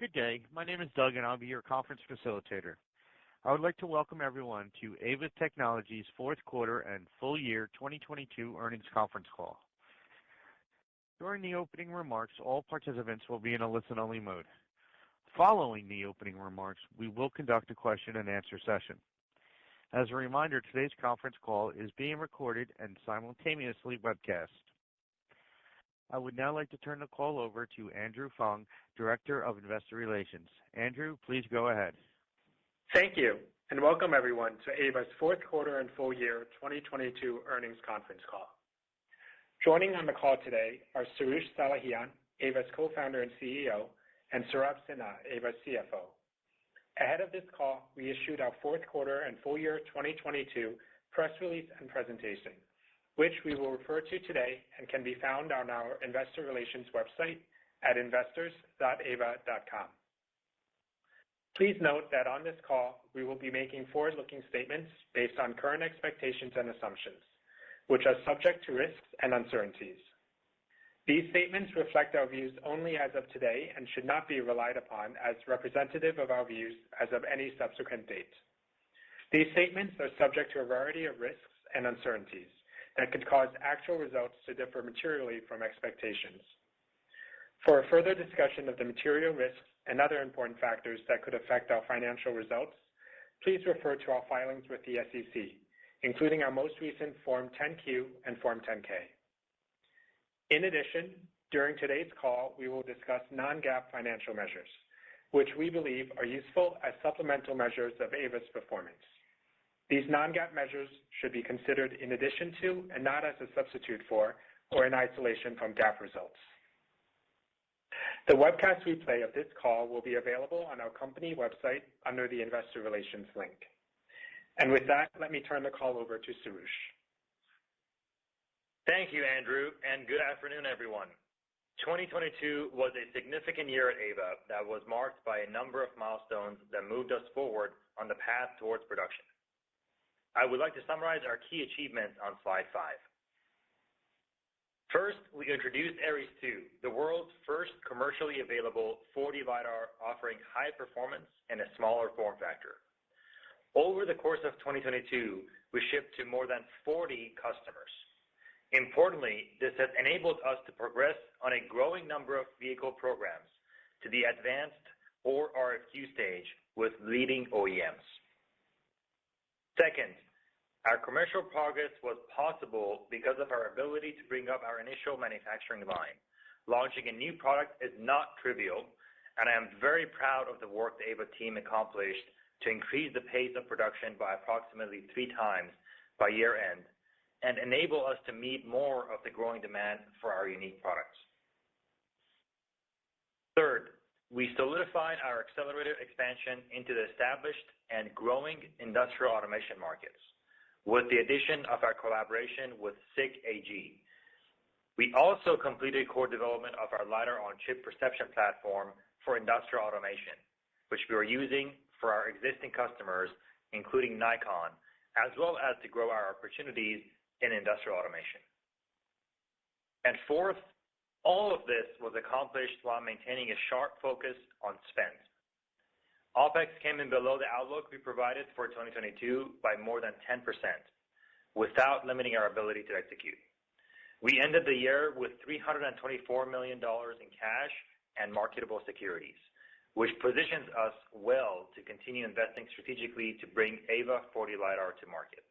Good day. My name is Doug, and I'll be your conference facilitator. I would like to welcome everyone to Aeva Technologies' fourth quarter and full year 2022 earnings conference call. During the opening remarks, all participants will be in a listen-only mode. Following the opening remarks, we will conduct a question-and-answer session. As a reminder, today's conference call is being recorded and simultaneously webcast. I would now like to turn the call over to Andrew Fung, Director of Investor Relations. Andrew, please go ahead. Thank you, and welcome everyone to Aeva's fourth quarter and full year 2022 earnings conference call. Joining on the call today are Soroush Salehian, Aeva's Co-founder and CEO, and Saurabh Sinha, Aeva's CFO. Ahead of this call, we issued our fourth quarter and full year 2022 press release and presentation, which we will refer to today and can be found on our investor relations website at investors.aeva.com. Please note that on this call, we will be making forward-looking statements based on current expectations and assumptions, which are subject to risks and uncertainties. These statements reflect our views only as of today and should not be relied upon as representative of our views as of any subsequent date. These statements are subject to a variety of risks and uncertainties that could cause actual results to differ materially from expectations. For a further discussion of the material risks and other important factors that could affect our financial results, please refer to our filings with the SEC, including our most recent Form 10-Q and Form 10-K. In addition, during today's call, we will discuss non-GAAP financial measures, which we believe are useful as supplemental measures of Aeva's performance. These non-GAAP measures should be considered in addition to and not as a substitute for or in isolation from GAAP results. The webcast replay of this call will be available on our company website under the Investor Relations link. With that, let me turn the call over to Soroush. Thank you, Andrew, and good afternoon, everyone. 2022 was a significant year at Aeva that was marked by a number of milestones that moved us forward on the path towards production. I would like to summarize our key achievements on slide 5. First, we introduced Aeries II, the world's first commercially available 4D LiDAR offering high performance and a smaller form factor. Over the course of 2022, we shipped to more than 40 customers. Importantly, this has enabled us to progress on a growing number of vehicle programs to the advanced or RFQ stage with leading OEMs. Second, our commercial progress was possible because of our ability to bring up our initial manufacturing line. Launching a new product is not trivial, and I am very proud of the work the Aeva team accomplished to increase the pace of production by approximately 3 times by year-end and enable us to meet more of the growing demand for our unique products. Third, we solidified our accelerated expansion into the established and growing industrial automation markets with the addition of our collaboration with SICK AG. We also completed core development of our LiDAR-on-chip perception platform for industrial automation, which we are using for our existing customers, including Nikon, as well as to grow our opportunities in industrial automation. And fourth, all of this was accomplished while maintaining a sharp focus on spend. OPEX came in below the outlook we provided for 2022 by more than 10%, without limiting our ability to execute. We ended the year with $324 million in cash and marketable securities, which positions us well to continue investing strategically to bring Aeva 4D LiDAR to market.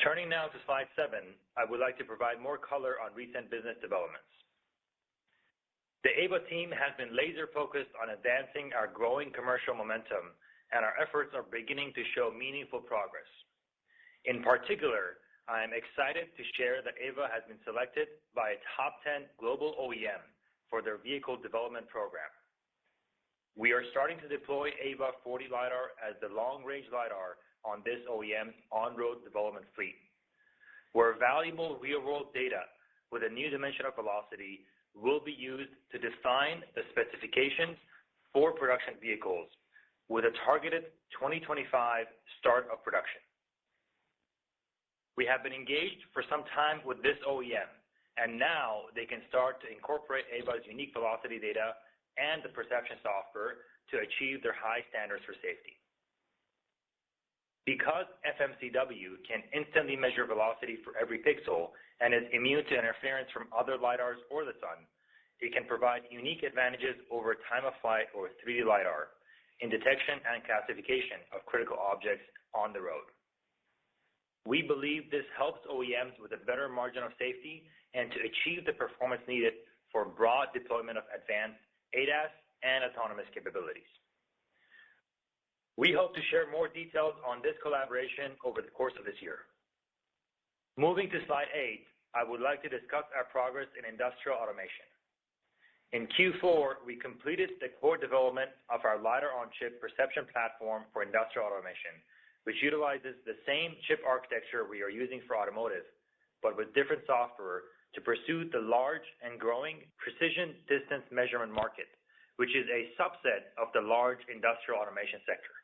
Turning now to slide 7, I would like to provide more color on recent business developments. The Aeva team has been laser-focused on advancing our growing commercial momentum, and our efforts are beginning to show meaningful progress. In particular, I am excited to share that Aeva has been selected by a top 10 global OEM for their vehicle development program. We are starting to deploy Aeva 4D LiDAR as the long-range LiDAR on this OEM's on-road development fleet, where valuable real-world data with a new dimension of velocity will be used to define the specifications for production vehicles with a targeted 2025 start of production. We have been engaged for some time with this OEM, and now they can start to incorporate Aeva's unique velocity data and the perception software to achieve their high standards for safety. Because FMCW can instantly measure velocity for every pixel and is immune to interference from other LiDARs or the sun, it can provide unique advantages over time-of-flight or 3D LiDAR in detection and classification of critical objects on the road. We believe this helps OEMs with a better margin of safety and to achieve the performance needed for broad deployment of advanced ADAS and autonomous capabilities. We hope to share more details on this collaboration over the course of this year. Moving to slide 8, I would like to discuss our progress in industrial automation. In Q4, we completed the core development of our LiDAR-on-chip perception platform for industrial automation, which utilizes the same chip architecture we are using for automotive, but with different software to pursue the large and growing precision distance measurement market, which is a subset of the large industrial automation sector.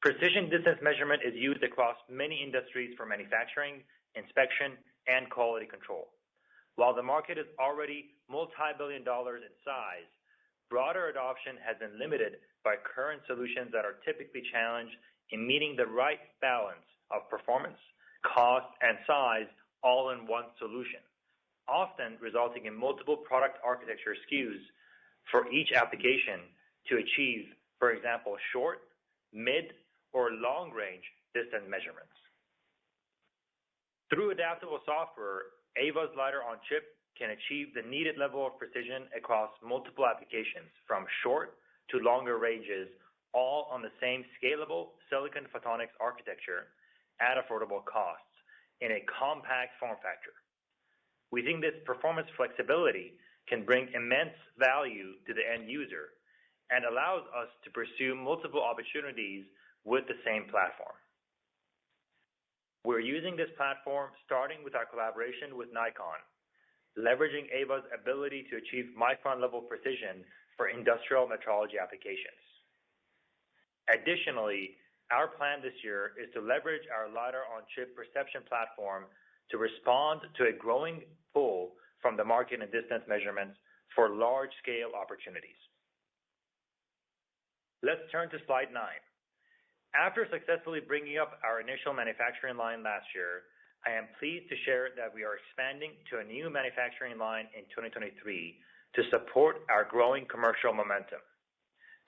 Precision distance measurement is used across many industries for manufacturing, inspection, and quality control. While the market is already multi-billion dollars in size, broader adoption has been limited by current solutions that are typically challenged in meeting the right balance of performance, cost, and size all in one solution, often resulting in multiple product architecture SKUs for each application to achieve, for example, short, mid, or long-range distance measurements. Through adaptable software, Aeva's LiDAR-on-chip can achieve the needed level of precision across multiple applications, from short to longer ranges, all on the same scalable silicon photonics architecture at affordable costs in a compact form factor. We think this performance flexibility can bring immense value to the end user and allows us to pursue multiple opportunities with the same platform. We're using this platform starting with our collaboration with Nikon, leveraging Aeva's ability to achieve micron-level precision for industrial metrology applications. Additionally, our plan this year is to leverage our LiDAR-on-chip perception platform to respond to a growing pull from the market and distance measurements for large-scale opportunities. Let's turn to slide 9. After successfully bringing up our initial manufacturing line last year, I am pleased to share that we are expanding to a new manufacturing line in 2023 to support our growing commercial momentum.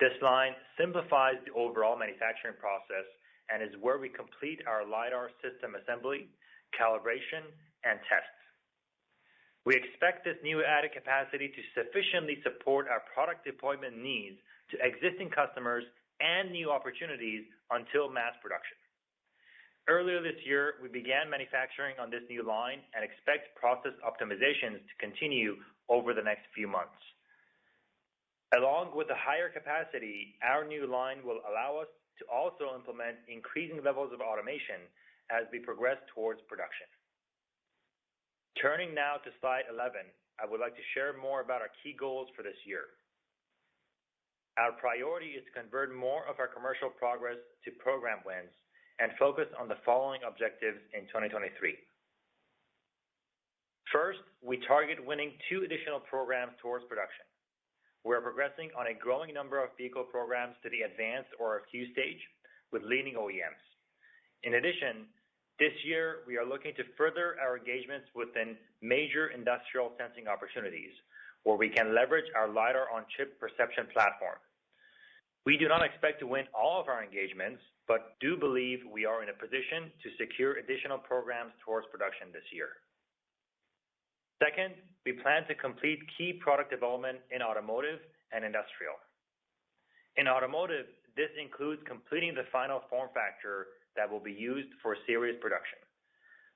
This line simplifies the overall manufacturing process and is where we complete our LiDAR system assembly, calibration, and tests. We expect this new added capacity to sufficiently support our product deployment needs to existing customers and new opportunities until mass production. Earlier this year, we began manufacturing on this new line and expect process optimizations to continue over the next few months. Along with the higher capacity, our new line will allow us to also implement increasing levels of automation as we progress towards production. Turning now to slide 11, I would like to share more about our key goals for this year. Our priority is to convert more of our commercial progress to program wins and focus on the following objectives in 2023. First, we target winning 2 additional programs towards production. We are progressing on a growing number of vehicle programs to the advanced or RFQ stage with leading OEMs. In addition, this year we are looking to further our engagements within major industrial sensing opportunities where we can leverage our LiDAR-on-chip perception platform. We do not expect to win all of our engagements, but do believe we are in a position to secure additional programs towards production this year. Second, we plan to complete key product development in automotive and industrial. In automotive, this includes completing the final form factor that will be used for series production.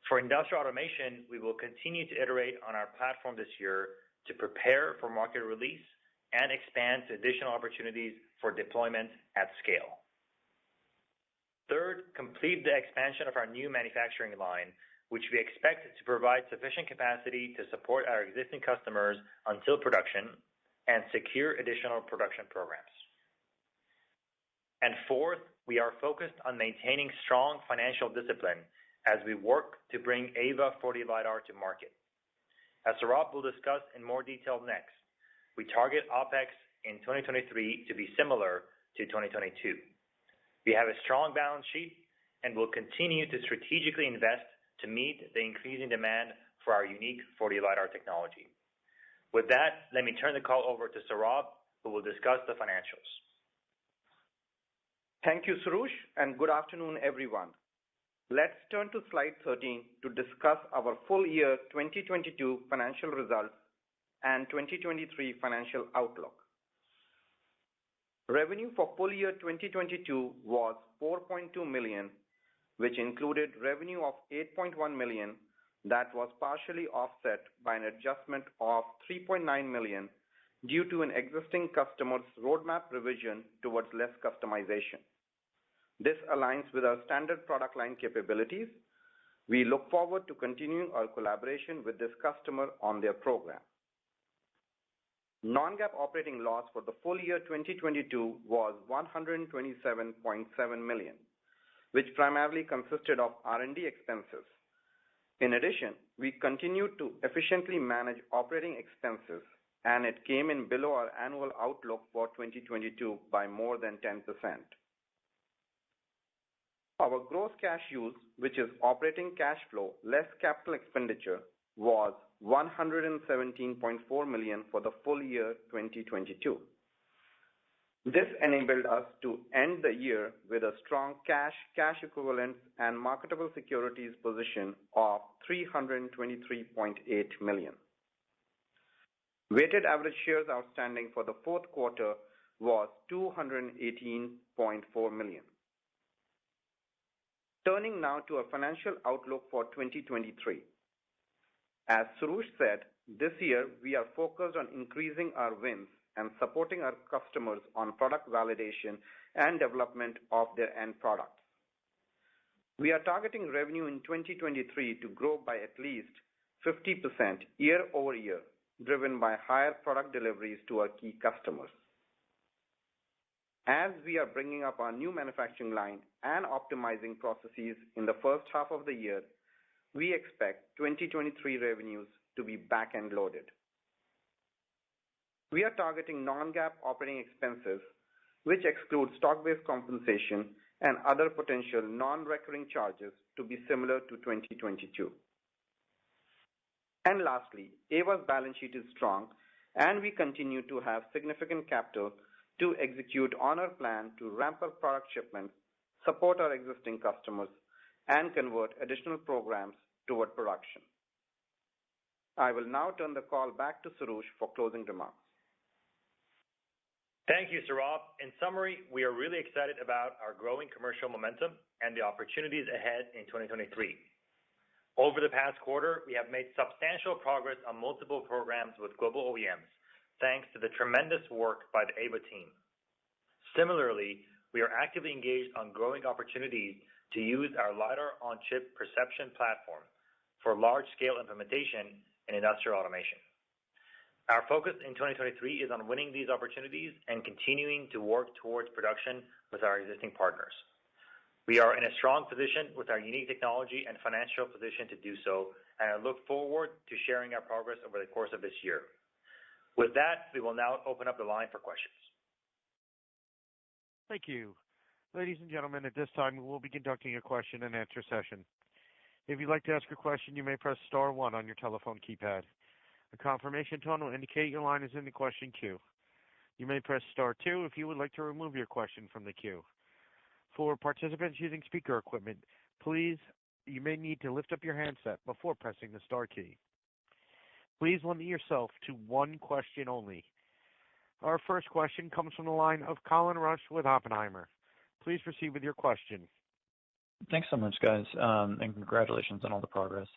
For industrial automation, we will continue to iterate on our platform this year to prepare for market release and expand to additional opportunities for deployment at scale. Third, complete the expansion of our new manufacturing line, which we expect to provide sufficient capacity to support our existing customers until production and secure additional production programs. And fourth, we are focused on maintaining strong financial discipline as we work to bring Aeva 4D LiDAR to market. As Saurabh will discuss in more detail next, we target OpEx in 2023 to be similar to 2022. We have a strong balance sheet and will continue to strategically invest to meet the increasing demand for our unique 4D LiDAR technology. With that, let me turn the call over to Saurabh, who will discuss the financials. Thank you, Soroush, and good afternoon, everyone. Let's turn to slide 13 to discuss our full year 2022 financial results and 2023 financial outlook. Revenue for full year 2022 was $4.2 million, which included revenue of $8.1 million that was partially offset by an adjustment of $3.9 million due to an existing customer's roadmap revision towards less customization. This aligns with our standard product line capabilities. We look forward to continuing our collaboration with this customer on their program. Non-GAAP operating loss for the full year 2022 was $127.7 million, which primarily consisted of R&D expenses. In addition, we continued to efficiently manage operating expenses, and it came in below our annual outlook for 2022 by more than 10%. Our gross cash use, which is operating cash flow less capital expenditure, was $117.4 million for the full year 2022. This enabled us to end the year with a strong cash equivalents, and marketable securities position of $323.8 million. Weighted average shares outstanding for the fourth quarter was 218.4 million. Turning now to our financial outlook for 2023. As Soroush said, this year we are focused on increasing our wins and supporting our customers on product validation and development of their end products. We are targeting revenue in 2023 to grow by at least 50% year-over-year, driven by higher product deliveries to our key customers. As we are bringing up our new manufacturing line and optimizing processes in the first half of the year, we expect 2023 revenues to be back-end loaded. We are targeting non-GAAP operating expenses, which exclude stock-based compensation and other potential non-recurring charges, to be similar to 2022. And lastly, Aeva's balance sheet is strong, and we continue to have significant capital to execute on our plan to ramp up product shipments, support our existing customers, and convert additional programs toward production. I will now turn the call back to Soroush for closing remarks. Thank you, Saurabh. In summary, we are really excited about our growing commercial momentum and the opportunities ahead in 2023. Over the past quarter, we have made substantial progress on multiple programs with global OEMs, thanks to the tremendous work by the Aeva team. Similarly, we are actively engaged on growing opportunities to use our LiDAR-on-chip perception platform for large-scale implementation in industrial automation. Our focus in 2023 is on winning these opportunities and continuing to work towards production with our existing partners. We are in a strong position with our unique technology and financial position to do so, and I look forward to sharing our progress over the course of this year. With that, we will now open up the line for questions. Thank you. Ladies and gentlemen, at this time, we will be conducting a question and answer session. If you'd like to ask a question, you may press star one on your telephone keypad. A confirmation tone will indicate your line is in the question queue. You may press star two if you would like to remove your question from the queue. For participants using speaker equipment, you may need to lift up your handset before pressing the star key. Please limit yourself to one question only. Our first question comes from the line of Colin Rusch with Oppenheimer. Please proceed with your question. Thanks so much, guys, and congratulations on all the progress.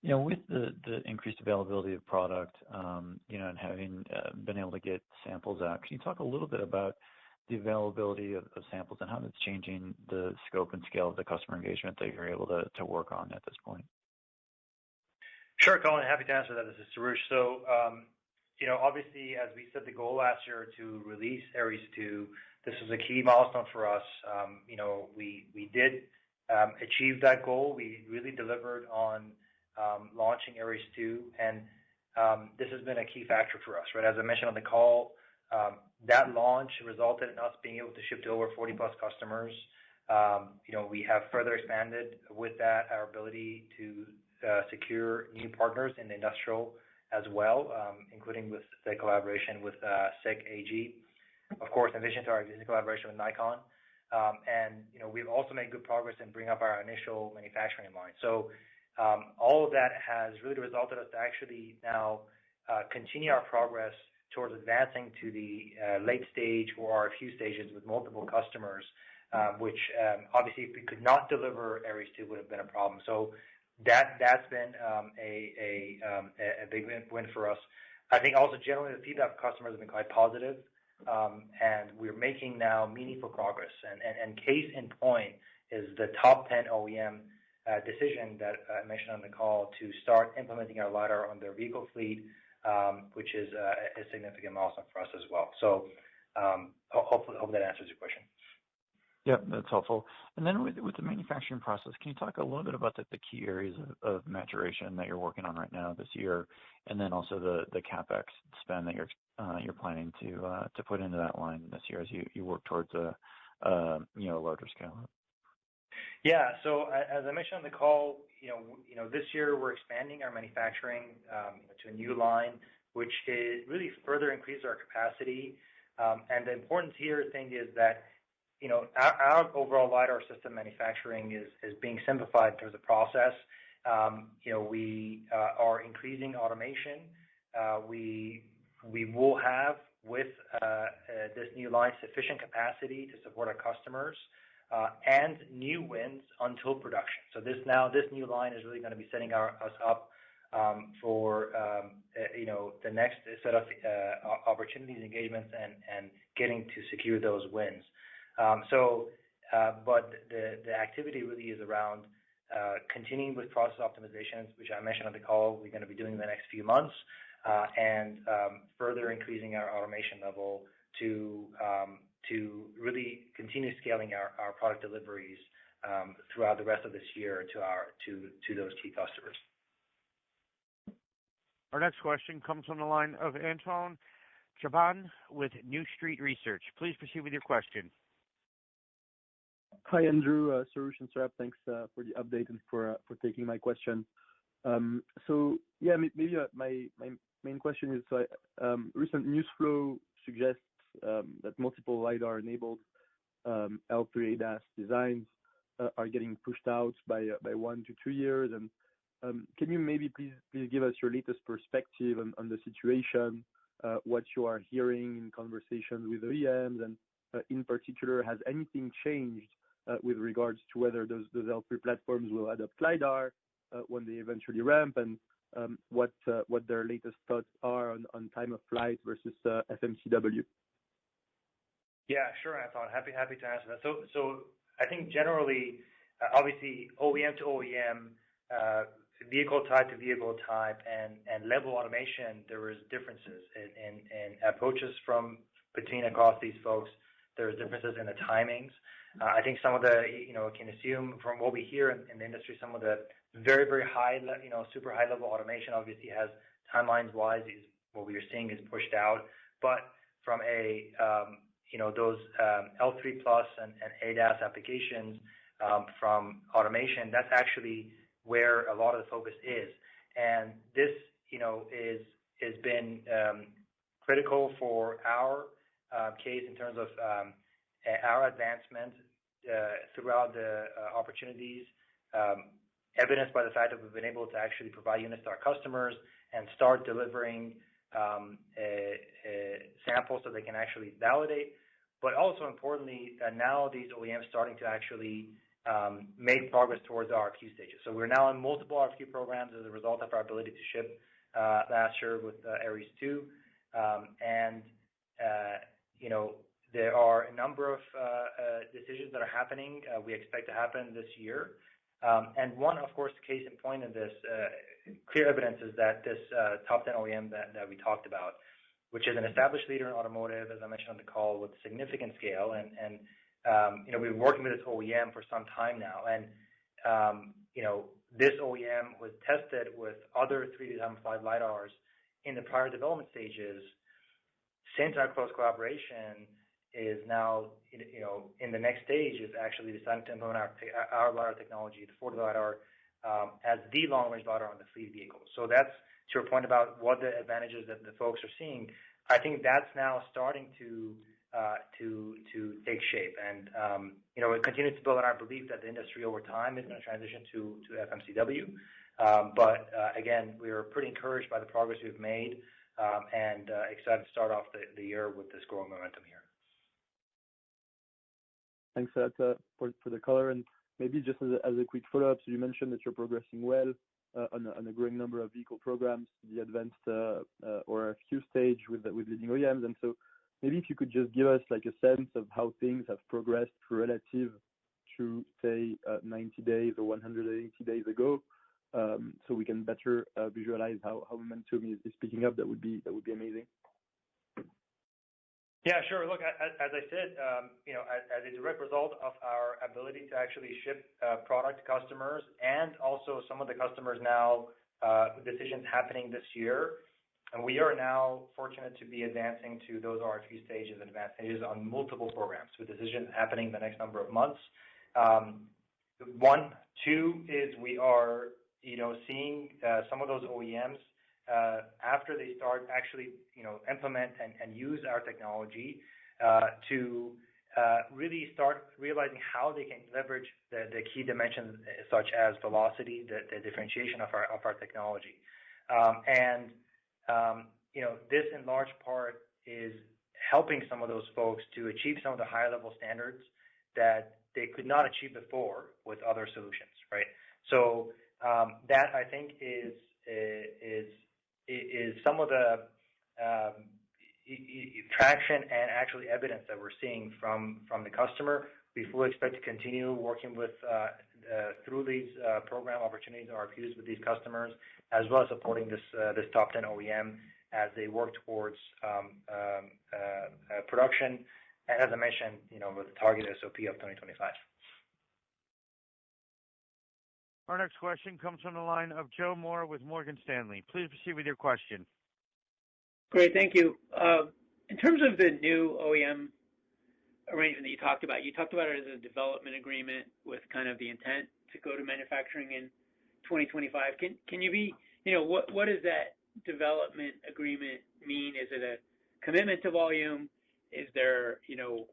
You know, with the increased availability of product, and having been able to get samples out, can you talk a little bit about the availability of samples and how that's changing the scope and scale of the customer engagement that you're able to work on at this point? Sure, Colin. Happy to answer that. This is Soroush. So, obviously, as we set the goal last year to release Aeries 2, this was a key milestone for us. We did achieve that goal. We really delivered on launching Aeries 2. And this has been a key factor for us, right? As I mentioned on the call, that launch resulted in us being able to ship to over 40 plus customers. We have further expanded with that our ability to secure new partners in the industrial as well, including with the collaboration with SICK AG. Of course, in addition to our existing collaboration with Nikon. We've also made good progress in bringing up our initial manufacturing line. So all of that has really resulted us to actually now continue our progress towards advancing to the late stage or a few stages with multiple customers, which obviously if we could not deliver Ares 2 would have been a problem. So that's been a big win for us. I think also generally the feedback from customers has been quite positive, and we're making now meaningful progress. And case in point is the top 10 OEM decision that I mentioned on the call to start implementing our LiDAR on their vehicle fleet, which is a significant milestone for us as well. So hope that answers your question. Yep, that's helpful. And then with the manufacturing process, can you talk a little bit about the key areas of maturation that you're working on right now this year, and then also the capex spend that you're planning to put into that line this year as you work towards a larger scale? Yeah. So as I mentioned on the call, this year we're expanding our manufacturing to a new line, which is really further increase our capacity. And the important thing is that our overall LiDAR system manufacturing is being simplified in terms of process. We are increasing automation. We will have with this new line sufficient capacity to support our customers and new wins until production. So this new line is really going to be setting us up for the next set of opportunities, engagements, and getting to secure those wins. But the activity really is around continuing with process optimizations, which I mentioned on the call we're going to be doing in the next few months, and further increasing our automation level to really continue scaling our product deliveries throughout the rest of this year to those key customers. Our next question comes from the line of Antoine Chkaiban with New Street Research. Please proceed with your question. Hi, Andrew, Soroush, and Sarab. Thanks for the update and for taking my question. Maybe my main question is, recent news flow suggests that multiple LiDAR-enabled L3 ADAS designs are getting pushed out by 1 to 2 years. And can you maybe please give us your latest perspective on the situation, what you are hearing in conversations with OEMs, and in particular, has anything changed with regards to whether those L3 platforms will adopt LiDAR when they eventually ramp, and what their latest thoughts are on time of flight versus FMCW? Yeah, sure, Anton. Happy to answer that. So I think generally, obviously, OEM to OEM, vehicle type to vehicle type, and level automation, there is differences in approaches between across these folks. There are differences in the timings. I think some of the, can assume from what we hear in the industry, some of the very, very high, super high level automation obviously has timelines wise is what we are seeing is pushed out. But from those L3 plus and ADAS applications from automation, that's actually where a lot of the focus is. And this, has been critical for our case in terms of our advancement throughout the opportunities, evidenced by the fact that we've been able to actually provide units to our customers and start delivering samples so they can actually validate. But also importantly, now these OEMs starting to actually make progress towards the RFQ stages. So we're now in multiple RFQ programs as a result of our ability to ship last year with Ares 2. There are a number of decisions that are happening. We expect to happen this year. And one, of course, case in point in this clear evidence is that this top 10 OEM that we talked about, which is an established leader in automotive, as I mentioned on the call, with significant scale. And we've been working with this OEM for some time now. And, this OEM was tested with other 3D Time of Flight LiDARs in the prior development stages, since our close collaboration is now, in the next stage is actually deciding to implement our LiDAR technology, the 4D LiDAR, as the long-range LiDAR on the fleet vehicle. So that's to your point about what the advantages that the folks are seeing. I think that's now starting to take shape, and it continues to build on our belief that the industry over time is going to transition to FMCW. But again, we are pretty encouraged by the progress we've made, and excited to start off the year with this growing momentum here. Thanks for that, for the color. And maybe just as a quick follow-up, so you mentioned that you're progressing well on a growing number of vehicle programs, the advanced or a few stage with leading OEMs. And so maybe if you could just give us like a sense of how things have progressed relative to, say, 90 days or 180 days ago, so we can better visualize how momentum is picking up. That would be amazing. Yeah, sure. Look, as I said, as a direct result of our ability to actually ship product to customers, and also some of the customers now decisions happening this year, and we are now fortunate to be advancing to those RFQ stages and advanced stages on multiple programs with decisions happening in the next number of months. One, two is we are seeing some of those OEMs after they start actually implement and use our technology to really start realizing how they can leverage the key dimensions such as velocity, the differentiation of our technology, and this in large part is helping some of those folks to achieve some of the higher level standards that they could not achieve before with other solutions, right? So that I think is some of the traction and actually evidence that we're seeing from the customer. We fully expect to continue working with through these program opportunities, RFQs with these customers, as well as supporting this top 10 OEM as they work towards production. And as I mentioned, with the target SOP of 2025. Our next question comes from the line of Joe Moore with Morgan Stanley. Please proceed with your question. Great, thank you. In terms of the new OEM arrangement that you talked about it as a development agreement with kind of the intent to go to manufacturing in 2025. Can you be, what does that development agreement mean? Is it a commitment to volume? Is there,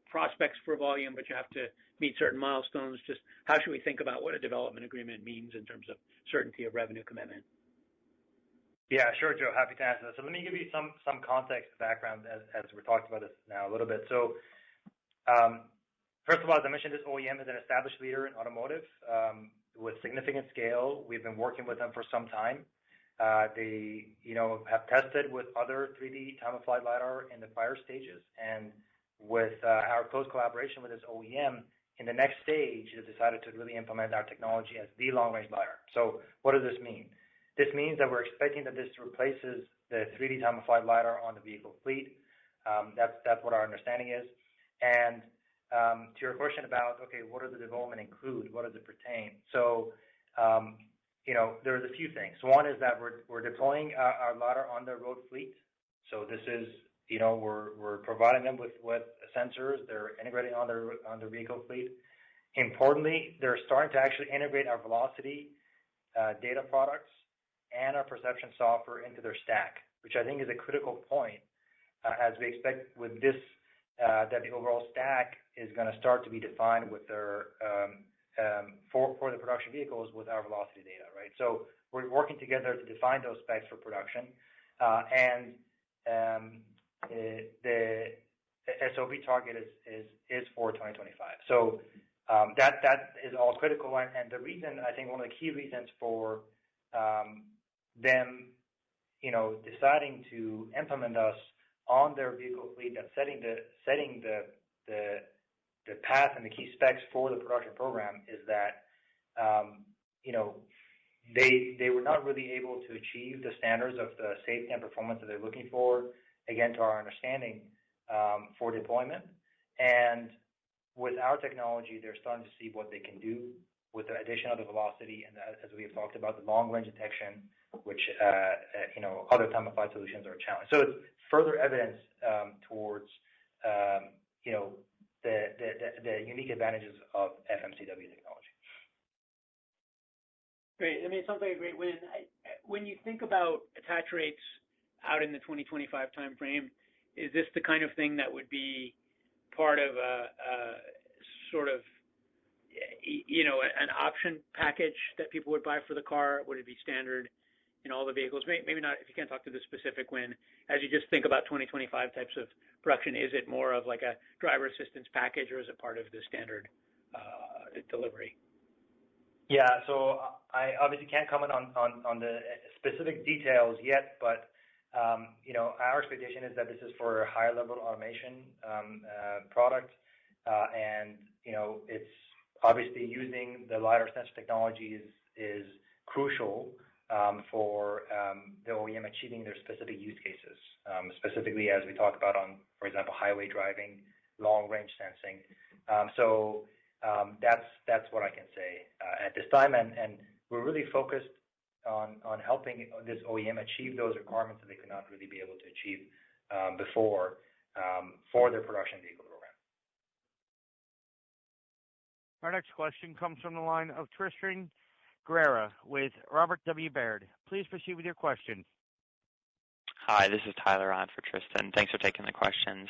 prospects for volume, but you have to meet certain milestones? Just how should we think about what a development agreement means in terms of certainty of revenue commitment? Yeah, sure, Joe. Happy to answer that. So let me give you some context background as we're talking about this now a little bit. So first of all, as I mentioned, this OEM is an established leader in automotive with significant scale. We've been working with them for some time. They, have tested with other 3D time-of-flight LiDAR in the prior stages, and with our close collaboration with this OEM, in the next stage, they decided to really implement our technology as the long-range LiDAR. So what does this mean? This means that we're expecting that this replaces the 3D time-of-flight LiDAR on the vehicle fleet. That's what our understanding is. And to your question about, okay, what does the development include? What does it pertain? So, there's a few things. One is that we're deploying our LiDAR on the road fleet. So this is, we're providing them with sensors. They're integrating on their vehicle fleet. Importantly, they're starting to actually integrate our velocity data products and our perception software into their stack, which I think is a critical point as we expect with this that the overall stack is going to start to be defined with their for the production vehicles with our velocity data, right? So we're working together to define those specs for production, and the SOP target is for 2025. So that is all critical, and the reason, I think one of the key reasons for them, deciding to implement us on their vehicle fleet, that's setting the path and the key specs for the production program, is that they were not really able to achieve the standards of the safety and performance that they're looking for, again, to our understanding, for deployment. And with our technology, they're starting to see what they can do with the addition of the velocity and as we have talked about, the long-range detection, which other time-of-flight solutions are challenged. So it's further evidence towards the unique advantages of FMCW technology. Great. I mean, it sounds like a great win. When you think about attach rates out in the 2025 timeframe, is this the kind of thing that would be part of a sort of, an option package that people would buy for the car? Would it be standard in all the vehicles? Maybe not if you can't talk to the specific win. As you just think about 2025 types of production, is it more of like a driver assistance package or is it part of the standard delivery? Yeah, so I obviously can't comment on the specific details yet, but our expectation is that this is for a higher level automation product, and it's obviously using the LiDAR sensor technology is crucial for the OEM achieving their specific use cases, specifically as we talk about on, for example, highway driving, long range sensing. That's what I can say at this time, and we're really focused on helping this OEM achieve those requirements that they could not really be able to achieve before for their production vehicle program. Our next question comes from the line of Tristan Guerra with Robert W. Baird. Please proceed with your question. Hi, this is Tyler on for Tristan. Thanks for taking the questions.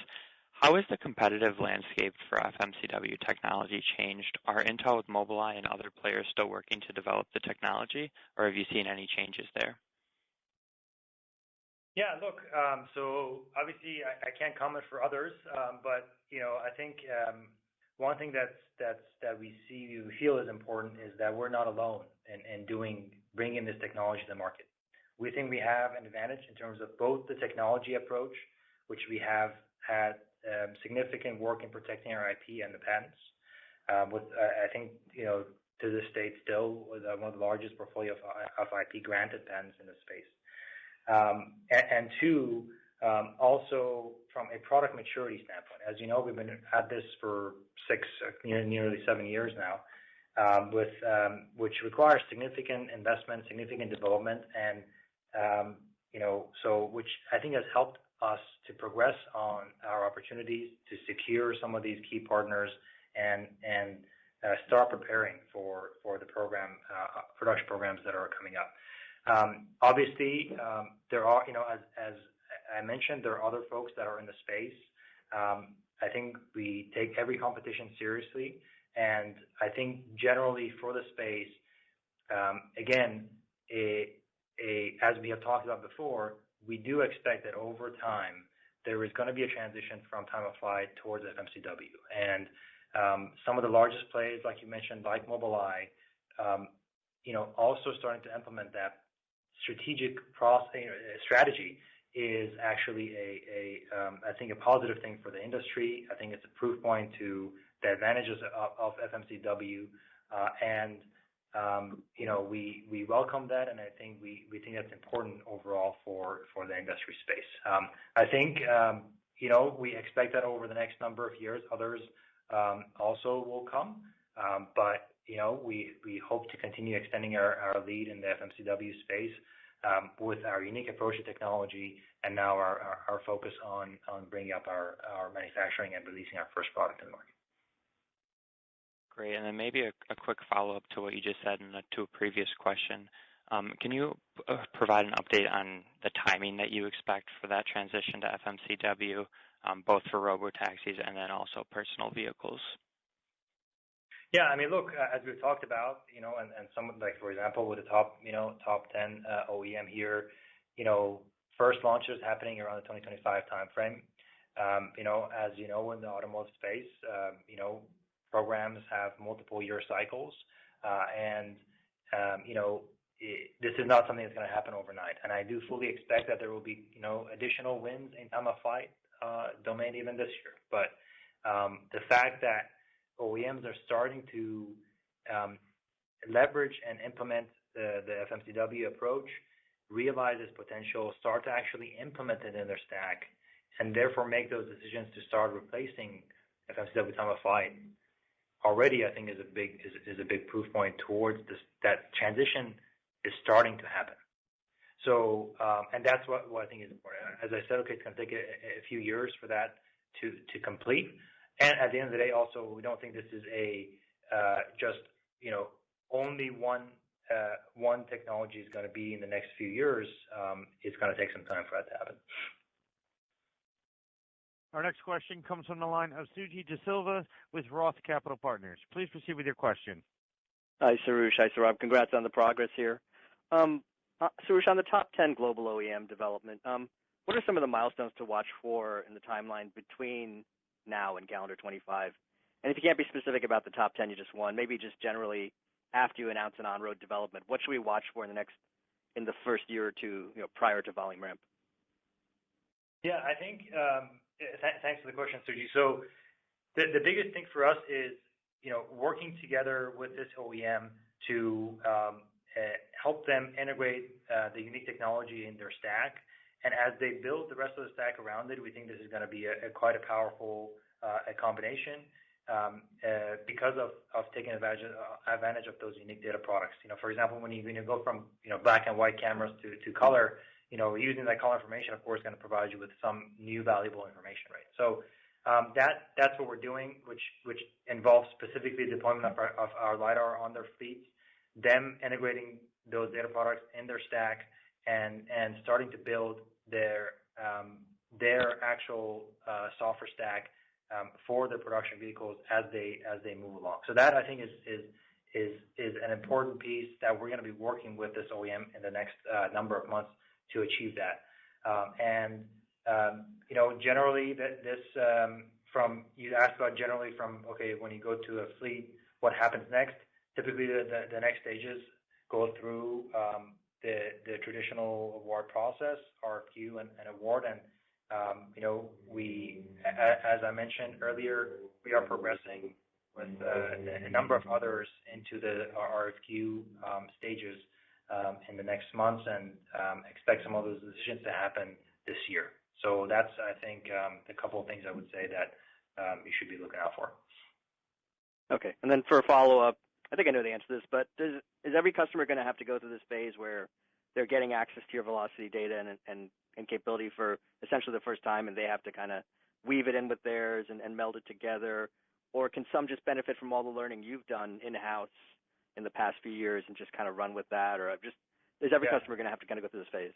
How has the competitive landscape for FMCW technology changed? Are Intel with Mobileye and other players still working to develop the technology, or have you seen any changes there? Yeah, look, so obviously I can't comment for others, but I think one thing that we feel is important is that we're not alone in bringing this technology to the market. We think we have an advantage in terms of both the technology approach, which we have had significant work in protecting our IP and the patents. With I think to this date still with one of the largest portfolio of IP granted patents in the space. And two, also from a product maturity standpoint. As you know, we've been at this for nearly 7 years now, which requires significant investment, significant development, and so which I think has helped us to progress on our opportunities to secure some of these key partners and start preparing for the program production programs that are coming up. Obviously, there are as I mentioned, there are other folks that are in the space. I think we take every competition seriously, and I think generally for the space, again, as we have talked about before, we do expect that over time there is going to be a transition from time of flight towards FMCW, and some of the largest players, like you mentioned, like Mobileye, also starting to implement that strategic strategy is actually I think a positive thing for the industry. I think it's a proof point to the advantages of FMCW, and we welcome that, and I think we think that's important overall for the industry space. I think we expect that over the next number of years, others also will come, but we hope to continue extending our lead in the FMCW space with our unique approach to technology, and now our focus on bringing up our manufacturing and releasing our first product in the market. Great, and then maybe a quick follow-up to what you just said and to a previous question. Can you provide an update on the timing that you expect for that transition to FMCW, both for robotaxis and then also personal vehicles? Yeah, I mean, look, as we've talked about, and some like, for example, with the top 10 OEM here, first launches happening around the 2025 timeframe. As you know, in the automotive space, programs have multiple year cycles, and this is not something that's going to happen overnight. And I do fully expect that there will be additional wins in time of flight domain even this year. But the fact that OEMs are starting to leverage and implement the FMCW approach, realize its potential, start to actually implement it in their stack, and therefore make those decisions to start replacing FMCW time of flight, already, I think, is a big proof point towards this, that transition is starting to happen. So, and that's what I think is important. As I said, okay, it's going to take a few years for that to complete. And at the end of the day, also, we don't think this is a just, only one technology is going to be in the next few years. It's going to take some time for that to happen. Our next question comes from the line of Suji DeSilva with Roth Capital Partners. Please proceed with your question. Hi, Soroush. Hi, Saurabh. Congrats on the progress here. Soroush, on the top 10 global OEM development, what are some of the milestones to watch for in the timeline between now and calendar 25? And if you can't be specific about the top 10 you just won, maybe just generally after you announce an on-road development, what should we watch for in the first year or two, prior to volume ramp? Yeah, I think, thanks for the question, Suji. So the biggest thing for us is, working together with this OEM to help them integrate the unique technology in their stack. And as they build the rest of the stack around it, we think this is going to be quite a powerful combination because of taking advantage of those unique data products. For example, when you go from black and white cameras to color, using that color information, of course, is going to provide you with some new valuable information, right? So that's what we're doing, which involves specifically deployment of our LiDAR on their fleets, them integrating those data products in their stack, and starting to build their actual software stack for their production vehicles as they move along. So that, I think, is an important piece that we're going to be working with this OEM in the next number of months to achieve that. Generally, you asked about generally from, okay, when you go to a fleet, what happens next? Typically, the next stages go through the traditional award process, RFQ and award. And, as I mentioned earlier, we are progressing with a number of others into the RFQ stages in the next months, and expect some of those decisions to happen this year. So that's, I think, the couple of things I would say that you should be looking out for. Okay. And then for a follow-up, I think I know the answer to this, but is every customer going to have to go through this phase where they're getting access to your velocity data and capability for essentially the first time, and they have to kind of weave it in with theirs and meld it together? Or can some just benefit from all the learning you've done in-house in the past few years and just kind of run with that? Or is every customer going to have to kind of go through this phase?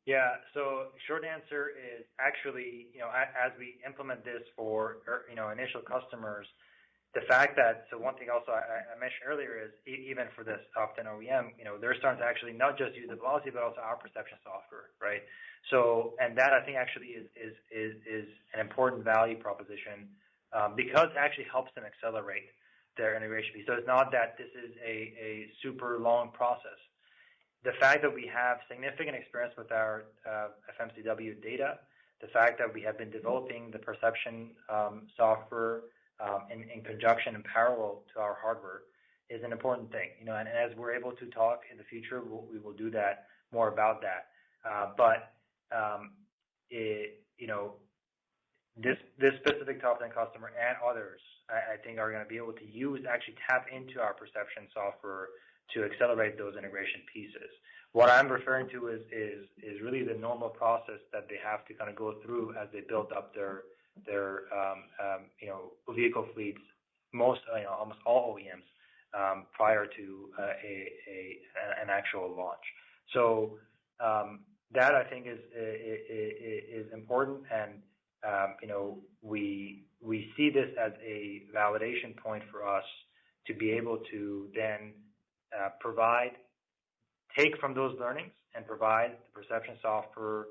Yeah. So short answer is actually, as we implement this for, initial customers, the fact that, so one thing also I mentioned earlier is even for this top 10 OEM, they're starting to actually not just use the velocity, but also our perception software, right? So, and that I think actually is an important value proposition because it actually helps them accelerate their integration piece. So it's not that this is a super long process. The fact that we have significant experience with our FMCW data, the fact that we have been developing the perception software in conjunction and parallel to our hardware is an important thing. And as we're able to talk in the future, we will do that more about that. This specific top 10 customer and others, I think, are going to be able to actually tap into our perception software to accelerate those integration pieces. What I'm referring to is really the normal process that they have to kind of go through as they build up their vehicle fleets, almost all OEMs, prior to an actual launch. So that I think is important, and we see this as a validation point for us to be able to then take from those learnings and provide the perception software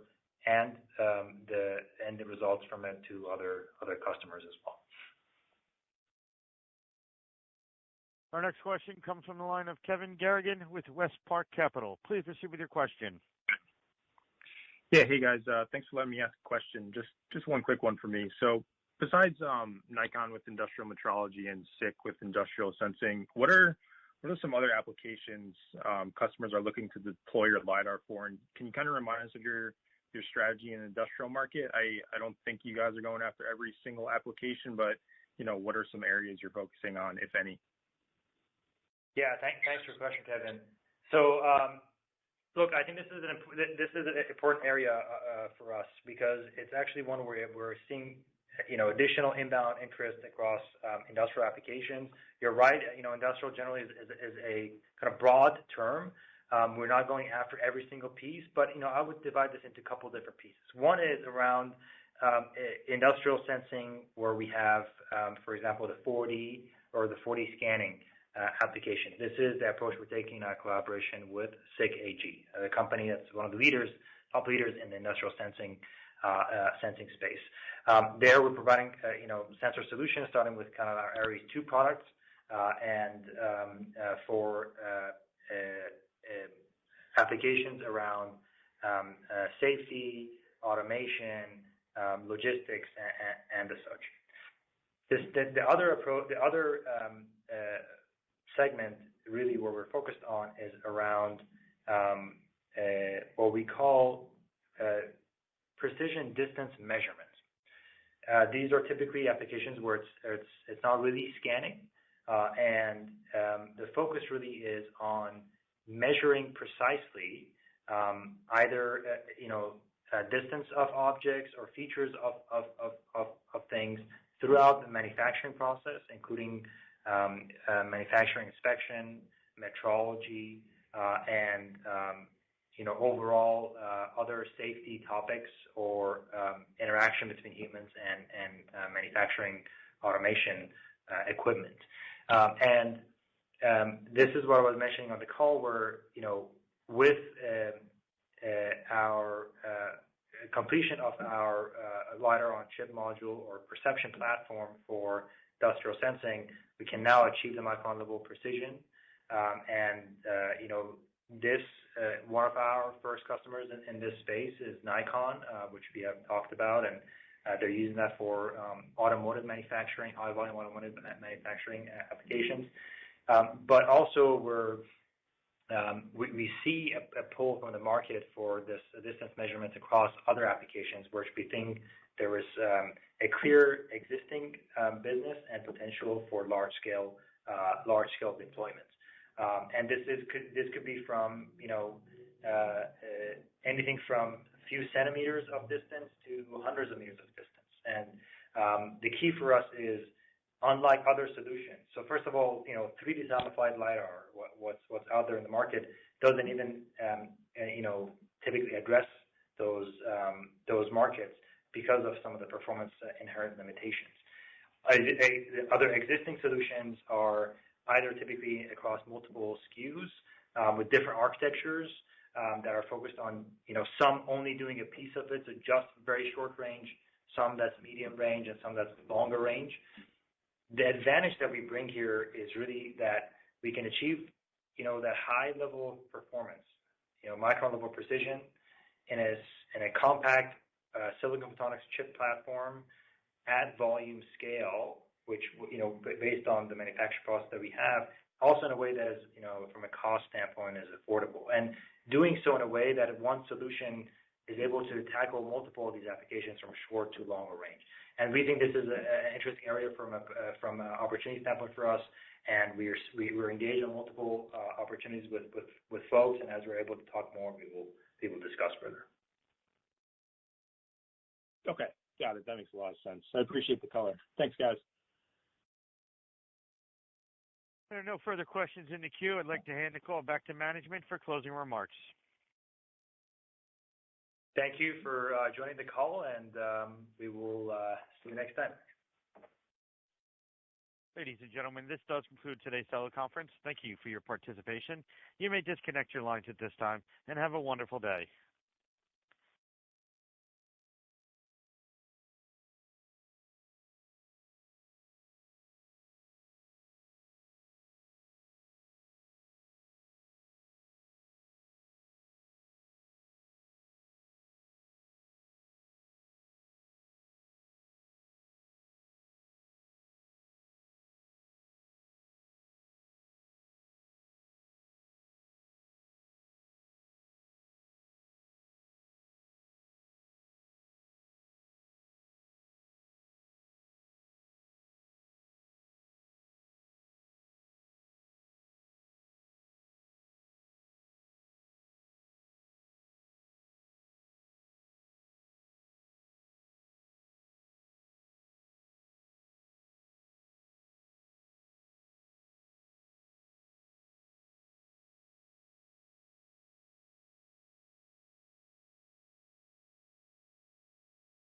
and the results from it to other customers as well. Our next question comes from the line of Kevin Garrigan with West Park Capital. Please proceed with your question. Yeah, hey guys, thanks for letting me ask a question. Just one quick one for me. So besides Nikon with industrial metrology and SICK with industrial sensing, what are some other applications customers are looking to deploy your LiDAR for? And can you kind of remind us of your strategy in the industrial market? I don't think you guys are going after every single application, but what are some areas you're focusing on, if any? Yeah, thanks for the question, Kevin. So, look, I think this is an important area for us because it's actually one where we're seeing additional inbound interest across industrial applications. You're right. Industrial generally is a kind of broad term. We're not going after every single piece, but I would divide this into a couple different pieces. One is around industrial sensing, where we have, for example, the 4D or the 4D scanning application. This is the approach we're taking in our collaboration with SICK AG, a company that's one of the top leaders in the industrial sensing space. There, we're providing sensor solutions, starting with kind of our Ares 2 products, and for applications around safety, automation, logistics, and as such. The other segment really where we're focused on is around what we call precision distance measurements. These are typically applications where it's not really scanning, and the focus really is on measuring precisely either distance of objects or features of things throughout the manufacturing process, including manufacturing inspection, metrology, and overall other safety topics or interaction between humans and manufacturing automation equipment. And this is what I was mentioning on the call, where with our completion of our LiDAR on chip module or perception platform for industrial sensing, we can now achieve the micron level precision. This one of our first customers in this space is Nikon, which we have talked about, and they're using that for automotive manufacturing, high volume automotive manufacturing applications. But also we see a pull from the market for this distance measurements across other applications, which we think there is a clear existing business and potential for large scale deployments. And this could be from anything from a few centimeters of distance to hundreds of meters of distance. And the key for us is, unlike other solutions. So first of all, 3D zombified LiDAR, what's out there in the market, doesn't even typically address those markets because of some of the performance inherent limitations. Other existing solutions are either typically across multiple SKUs with different architectures that are focused on some only doing a piece of it, so just very short range, some that's medium range, and some that's longer range. The advantage that we bring here is really that we can achieve, that high level of performance, micron level precision in a compact silicon photonics chip platform at volume scale, which, based on the manufacturing process that we have, also in a way that is, from a cost standpoint, is affordable. And doing so in a way that one solution is able to tackle multiple of these applications from short to longer range. And we think this is an interesting area from an opportunity standpoint for us, and we're engaged on multiple opportunities with folks, and as we're able to talk more, we will discuss further. Okay, got it. That makes a lot of sense. I appreciate the color. Thanks, guys. There are no further questions in the queue. I'd like to hand the call back to management for closing remarks. Thank you for joining the call, and we will see you next time. Ladies and gentlemen, this does conclude today's teleconference. Thank you for your participation. You may disconnect your lines at this time, and have a wonderful day.